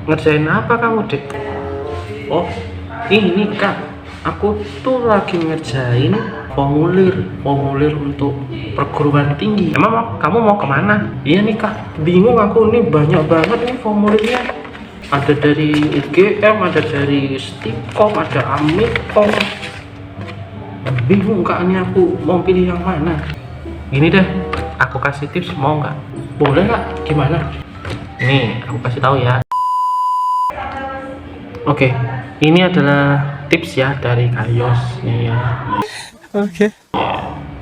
Ngerjain apa kamu, Dek? Oh, ini Kak, aku tuh lagi ngerjain formulir untuk perguruan tinggi. Kamu mau kemana? Iya nih Kak, bingung aku nih, banyak banget nih formulirnya. Ada dari UGM, ada dari Stikom, ada Amikom. Bingung Kak, ini aku mau pilih yang mana. Gini deh, aku kasih tips, mau nggak? Boleh nggak? Gimana? Nih, aku kasih tahu ya. Oke, ini adalah tips ya dari Kak Yos nih ya. Oke.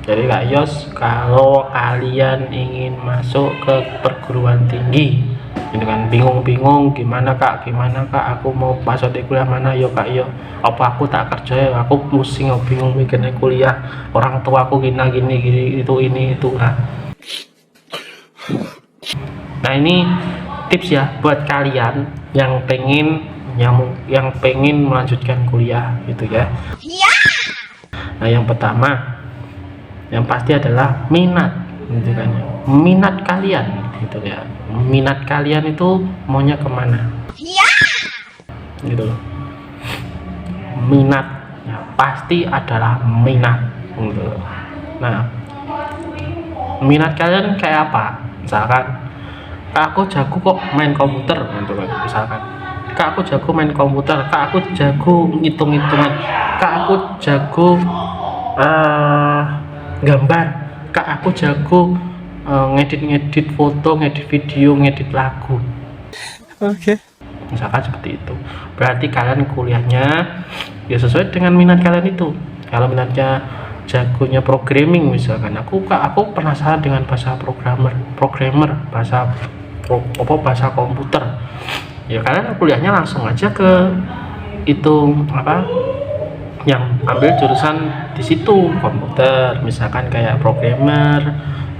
Dari Kak Yos, kalau kalian ingin masuk ke perguruan tinggi, gitu kan, bingung-bingung gimana kak, aku mau masuk di kuliah mana, yo kak yo, apa aku tak kerja ya, aku pusing, bingung mikirnya kuliah, orang tua aku gini itu ini itu. Nah ini tips ya buat kalian yang pengen melanjutkan kuliah gitu ya. Nah yang pertama, yang pasti adalah minat, gitu kan ya. Minat kalian gitu ya, minat kalian itu maunya kemana gitu loh. Minat ya, pasti adalah minat gitu loh. Nah minat kalian kayak apa? Misalkan kak aku jago kok main komputer gitu kan, misalkan kak aku jago main komputer, kak aku jago ngitung-ngitungan, kak aku jago gambar, kak aku jago ngedit foto, ngedit video, ngedit lagu. Oke. Misalkan seperti itu, berarti kalian kuliahnya ya sesuai dengan minat kalian itu. Kalau minatnya jagonya programming misalkan, aku penasaran dengan bahasa programmer, bahasa komputer, ya kalian kuliahnya langsung aja ke itu apa yang ambil jurusan di situ, komputer misalkan kayak programmer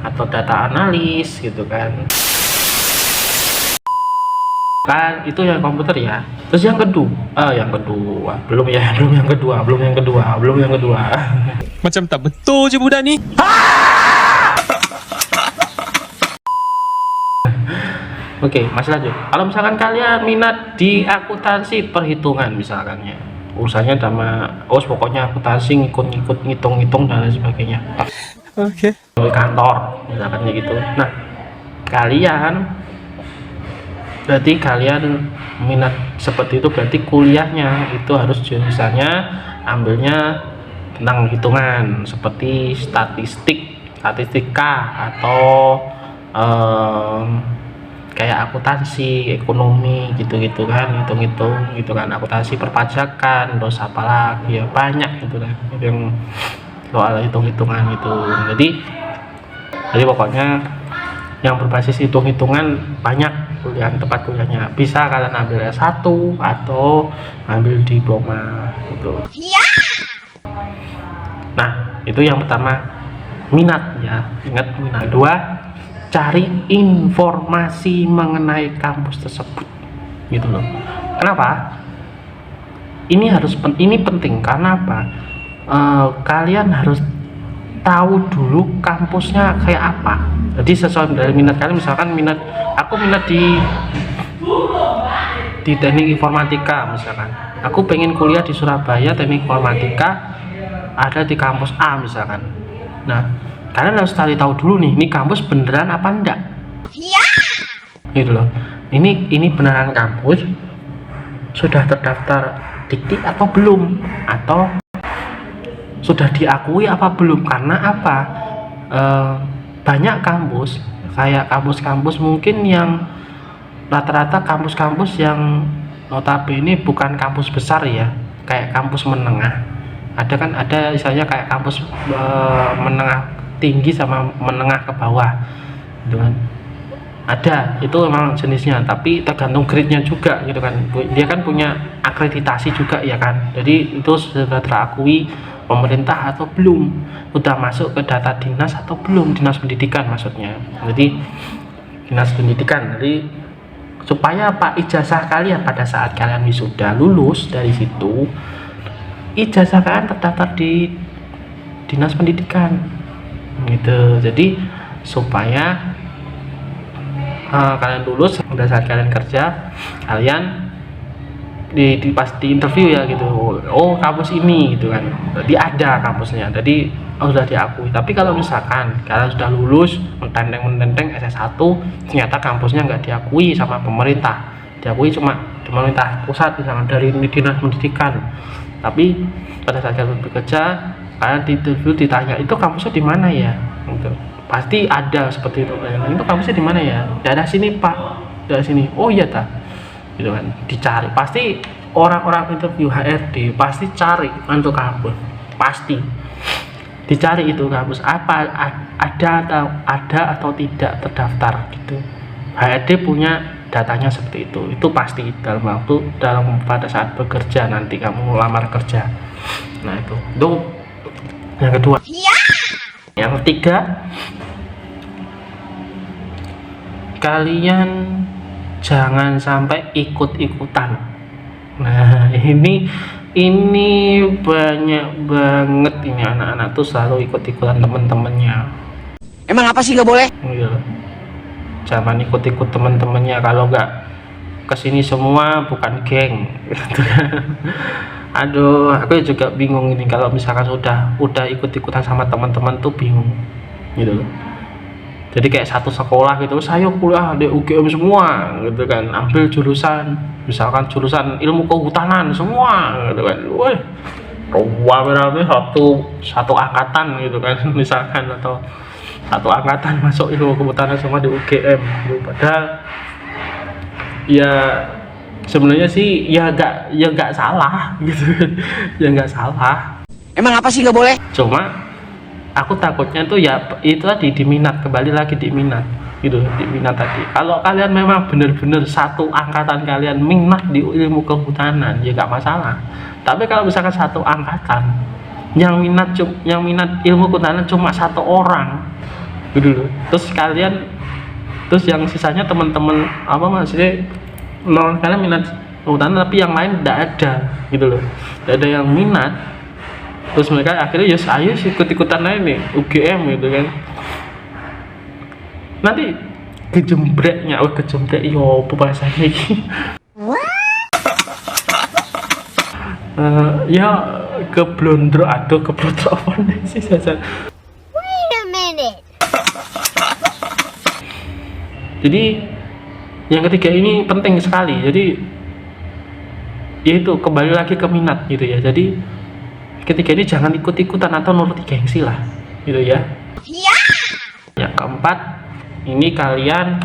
atau data analis gitu kan. Itu yang komputer ya. Terus yang kedua belum yang kedua. Macam tak betul je budak ni. Oke, masih lanjut. Kalau misalkan kalian minat di akuntansi perhitungan misalkan ya, urusannya sama pokoknya akuntansi, ngikut ngitung dan lain sebagainya, Oke. di kantor misalkan kayak gitu. Nah berarti kalian minat seperti itu, berarti kuliahnya itu harus jurusannya ambilnya tentang hitungan seperti statistika atau kayak akuntansi, ekonomi gitu kan, hitung-hitung gitu kan, akuntansi perpajakan, terus apalagi ya banyak gitu kan yang soal hitung-hitungan gitu. Jadi pokoknya yang berbasis hitung-hitungan banyak tempat kuliahnya. Bisa kalian ambil S1 atau ambil diploma gitu. Nah itu yang pertama, minat ya, ingat minat. Kedua, cari informasi mengenai kampus tersebut gitu loh. Kenapa ini penting? Karena apa? Kalian harus tahu dulu kampusnya kayak apa. Jadi sesuai dari minat kalian, misalkan aku minat di teknik informatika misalkan, aku pengen kuliah di Surabaya teknik informatika, ada di kampus A misalkan. Nah kalian harus tahu dulu nih, ini kampus beneran apa enggak gitu loh. Ini beneran kampus, sudah terdaftar Dikti atau belum, atau sudah diakui apa belum. Karena apa, banyak kampus kayak kampus-kampus mungkin yang rata-rata kampus-kampus yang notabene bukan kampus besar ya, kayak kampus menengah. Ada misalnya kayak kampus menengah tinggi sama menengah ke bawah gitu kan. Ada, itu memang jenisnya, tapi tergantung grade-nya juga gitu kan. Dia kan punya akreditasi juga ya kan. Jadi itu sudah terakui pemerintah atau belum, udah masuk ke data dinas atau belum, dinas pendidikan maksudnya. Jadi dinas pendidikan, jadi supaya apa, ijazah kalian pada saat kalian wisuda lulus dari situ, ijazah kalian terdaftar di dinas pendidikan gitu. Jadi supaya kalian lulus, pada saat kalian kerja, kalian pas di interview ya gitu, oh kampus ini gitu kan, jadi ada kampusnya, jadi sudah diakui. Tapi kalau misalkan kalian sudah lulus mententeng SS1, ternyata kampusnya nggak diakui sama pemerintah, diakui cuma di pemerintah pusat, misalkan dari dinas pendidikan, tapi pada saat kalian bekerja, kalian di interview ditanya itu kampusnya di mana ya, gitu. Pasti ada seperti itu, itu kampusnya di mana ya, daerah sini pak, daerah sini, oh iya tak, gitu kan, dicari. Pasti orang-orang interview HRD pasti cari untuk kampus, pasti dicari itu kampus apa, ada atau tidak terdaftar gitu. HRD punya datanya seperti itu pasti dalam pada saat bekerja nanti kamu lamar kerja. Nah itu yang kedua. Yang ketiga, kalian jangan sampai ikut-ikutan. Nah ini banyak banget ini anak-anak tuh selalu ikut-ikutan temen-temennya. Emang apa sih nggak boleh? Iya. Jangan ikut-ikut temen-temennya, kalau nggak kesini semua bukan geng. Aduh, aku juga bingung ini kalau misalkan udah ikut-ikutan sama teman-teman tuh bingung gitu loh. Jadi kayak satu sekolah gitu, saya kuliah di UGM semua gitu kan, ambil jurusan misalkan jurusan ilmu kehutanan semua gitu kan. Wih, rame-rame satu angkatan gitu kan misalkan, atau satu angkatan masuk ilmu kehutanan semua di UGM gitu. Padahal ya sebenarnya sih ya nggak salah gitu ya nggak salah. Emang apa sih nggak boleh? Cuma aku takutnya tuh ya itu tadi di minat, kembali lagi di minat gitu, di minat tadi. Kalau kalian memang bener-bener satu angkatan kalian minat di ilmu kehutanan ya nggak masalah. Tapi kalau misalkan satu angkatan yang minat ilmu kehutanan cuma satu orang gitu loh, terus yang sisanya teman-teman apa maksudnya kalian minat kehutanan tapi yang lain tidak ada gitu loh, tidak ada yang minat, terus mereka akhirnya ya ayo ikut-ikutan aja nih UGM gitu kan. Nanti kejembreknya yo apa bahasanya ini ya keblondro apa sih saya. Wait a minute. Jadi yang ketiga ini penting sekali. Jadi yaitu kembali lagi ke minat gitu ya. Jadi ketiga ini jangan ikut-ikutan atau nuruti gengsi lah gitu ya. Yang keempat, ini kalian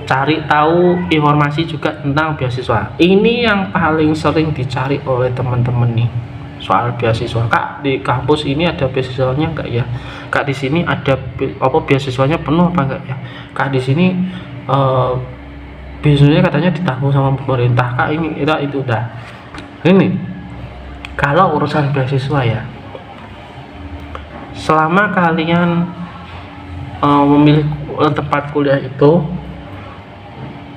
cari tahu informasi juga tentang beasiswa. Ini yang paling sering dicari oleh teman-teman nih, soal beasiswa. Kak, di kampus ini ada beasiswanya enggak ya? Kak, di sini ada apa beasiswanya penuh apa enggak ya? Kak, di sini beasiswanya katanya ditanggung sama pemerintah. Kak, ini itu udah. Ini kalau urusan beasiswa ya, selama kalian memilih tempat kuliah itu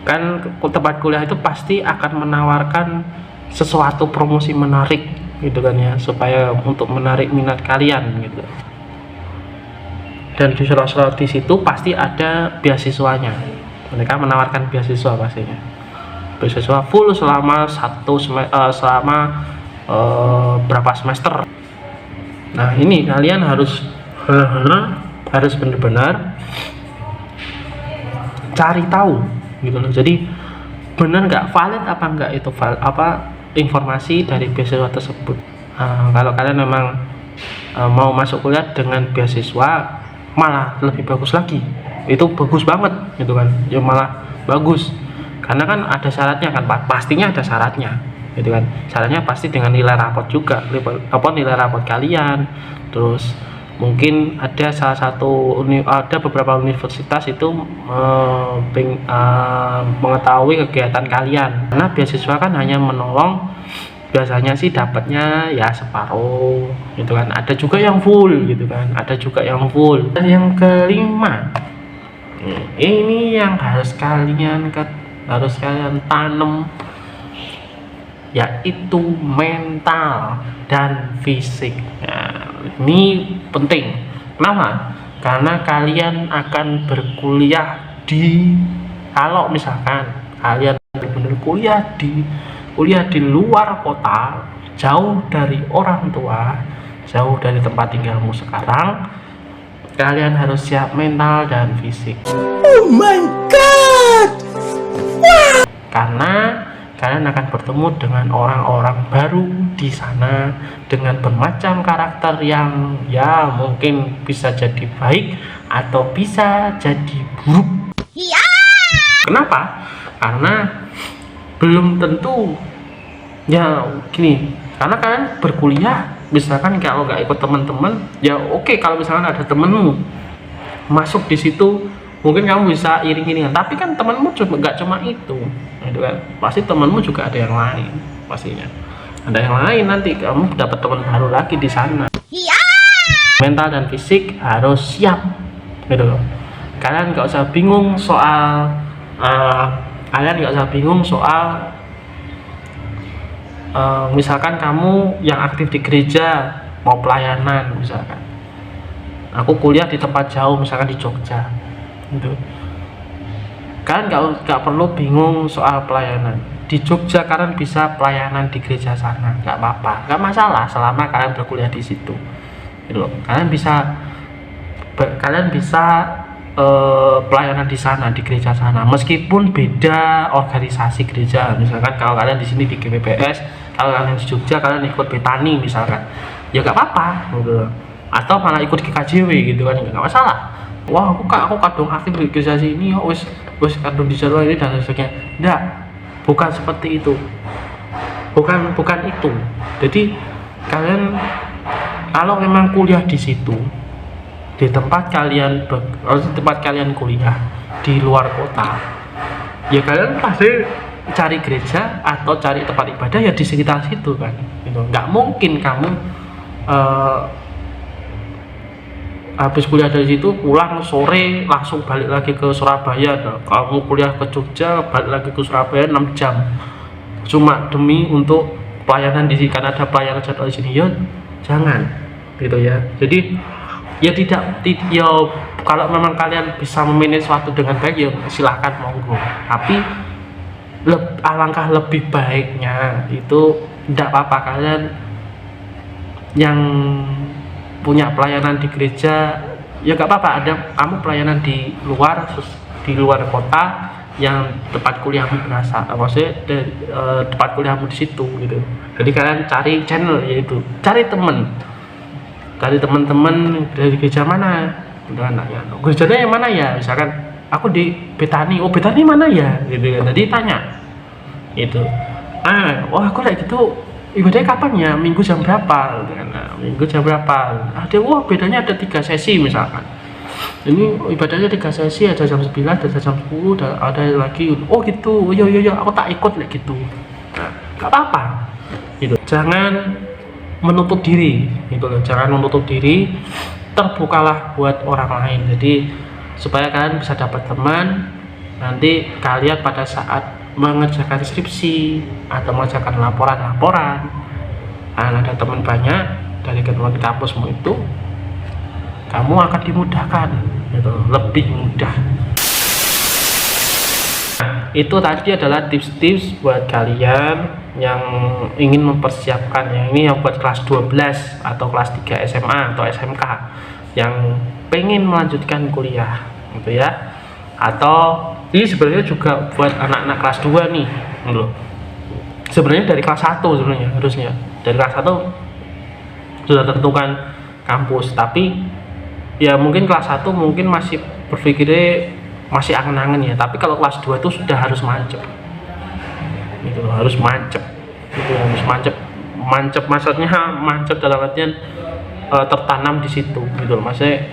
kan, tempat kuliah itu pasti akan menawarkan sesuatu promosi menarik gitu kan ya, supaya untuk menarik minat kalian gitu. Dan di surat-surat di situ pasti ada beasiswanya, mereka menawarkan beasiswa pastinya, beasiswa full selama berapa semester. Nah ini kalian harus benar-benar cari tahu gitu loh. Jadi benar nggak valid apa enggak itu informasi dari beasiswa tersebut. Kalau kalian memang mau masuk kuliah dengan beasiswa, malah lebih bagus lagi, itu bagus banget gitu kan ya, malah bagus karena kan ada syaratnya kan, pastinya ada syaratnya gitu kan. Syaratnya pasti dengan nilai raport juga, nilai raport kalian. Terus mungkin ada ada beberapa universitas itu mengetahui kegiatan kalian, karena beasiswa kan hanya menolong, biasanya sih dapatnya ya separuh gitu kan, ada juga yang full gitu kan, Dan yang kelima, ini yang harus kalian tanam, yaitu mental dan fisik. Nah, ini penting. Kenapa? karena kalian akan berkuliah kalau misalkan kalian benar-benar kuliah di luar kota, jauh dari orang tua, jauh dari tempat tinggalmu sekarang, kalian harus siap mental dan fisik. Oh my god! Karena kalian akan bertemu dengan orang-orang baru di sana dengan bermacam karakter yang ya mungkin bisa jadi baik atau bisa jadi buruk. Kenapa? Karena belum tentu ya gini, karena kalian berkuliah, misalkan kalau nggak ikut teman-teman ya oke, kalau misalkan ada temenmu masuk di situ mungkin kamu bisa iring-iringan, tapi kan temanmu nggak cuma itu kan, pasti temanmu juga ada yang lain, pastinya ada yang lain, nanti kamu dapat teman baru lagi di sana. Mental dan fisik harus siap gitu loh. Kalian nggak usah bingung soal misalkan kamu yang aktif di gereja mau pelayanan, misalkan aku kuliah di tempat jauh misalkan di Jogja gitu. Kalian nggak perlu bingung soal pelayanan di Jogja, kalian bisa pelayanan di gereja sana, nggak apa-apa, nggak masalah selama kalian berkuliah di situ gitu loh. Kalian bisa pelayanan di sana, di gereja sana, meskipun beda organisasi gereja. Misalkan kalau kalian di sini di GPPS, kalau kalian di Jogja kalian ikut Betani misalkan, ya nggak apa-apa gitu. Atau malah ikut GKJW gitu kan, nggak masalah. Wah, aku kadung aktif di organisasi ini, wis kadung di jadwal ini dan sebagainya. Enggak, bukan seperti itu, bukan itu. Jadi kalian kalau memang kuliah di situ, di tempat kalian kuliah di luar kota, ya kalian pasti cari gereja atau cari tempat ibadah ya di sekitar situ kan gitu. Nggak mungkin kamu habis kuliah dari situ pulang sore langsung balik lagi ke Surabaya. Nah, kamu kuliah ke Jogja balik lagi ke Surabaya 6 jam cuma demi untuk pelayanan di sini karena ada pelayanan jadwal di sini, ya jangan gitu ya. Jadi ya ya kalau memang kalian bisa memanage sesuatu dengan baik ya silahkan monggo, tapi alangkah lebih baiknya itu tidak apa-apa kalian yang punya pelayanan di gereja ya nggak apa-apa, ada kamu pelayanan di luar kota yang tempat kuliahmu berasal, maksudnya tempat kuliahmu di situ gitu. Jadi kalian cari channel, yaitu cari teman-teman dari gereja mana, gerejanya yang mana ya, misalkan aku di Betani, oh Betani mana ya gitu kan. Jadi tanya itu, aku kayak gitu ibadahnya kapan ya, minggu jam berapa gitu kan. Nah, minggu jam berapa ada, bedanya ada 3 sesi misalkan, ini ibadahnya 3 sesi, ada jam 9, ada jam 10, ada lagi, oh gitu, yo aku tak ikut kayak gitu. Nah, gak apa-apa gitu, jangan menutup diri gitu loh, jangan menutup diri, terbukalah buat orang lain. Jadi supaya kalian bisa dapat teman nanti kalian pada saat mengerjakan skripsi atau mengerjakan laporan, ada teman banyak dari teman di kampusmu itu, kamu akan dimudahkan gitu, lebih mudah. Nah, itu tadi adalah tips-tips buat kalian yang ingin mempersiapkan, yang ini yang buat kelas 12 atau kelas 3 SMA atau SMK yang pengen melanjutkan kuliah gitu ya. Atau ini sebenarnya juga buat anak-anak kelas 2 nih loh. Sebenarnya dari kelas 1 sebenarnya harusnya. Dari kelas 1 sudah tentukan kampus, tapi ya mungkin kelas 1 mungkin masih berpikirnya masih angen-angen ya, tapi kalau kelas 2 itu sudah harus mancep gitu loh, harus mancep gitu, harus mancep maksudnya mancep dalam artian tertanam di situ gitu loh, maksudnya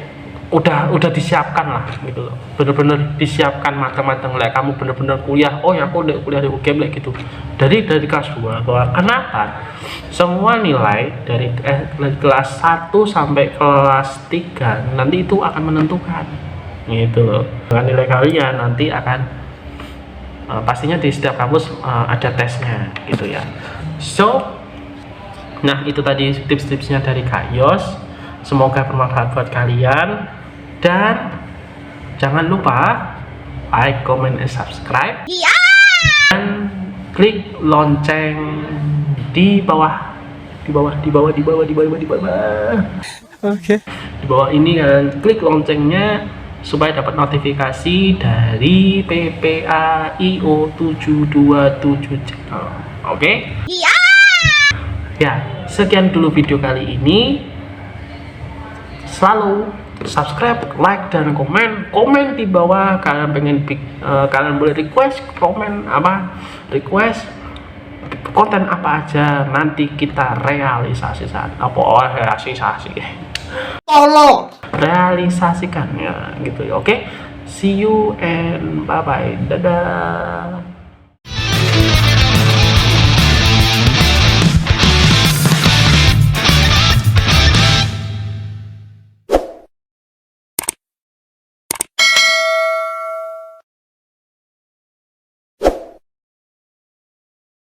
udah disiapkan lah gitu loh, bener-bener disiapkan matang-matang lah. Kamu bener-bener kuliah, oh ya aku udah kuliah di UGM lah gitu, dari kelas 2. Kenapa? Semua nilai dari kelas 1 sampai kelas 3 nanti itu akan menentukan gitu loh, dengan nilai kalian nanti akan pastinya di setiap kampus ada tesnya gitu ya. So, nah itu tadi tips-tipsnya dari Kak Yos, semoga bermanfaat buat kalian. Dan jangan lupa like, comment, and subscribe. Dan klik lonceng di bawah. Di bawah. Okay. Di bawah ini kalian klik loncengnya supaya dapat notifikasi dari PPAIO 727 channel. Oke? Ya, sekian dulu video kali ini. Selalu subscribe, like, dan komen di bawah. Kalian pengen kalian boleh request request konten apa aja, nanti kita realisasikan realisasikannya gitu. Oke, see you and bye bye, dadah.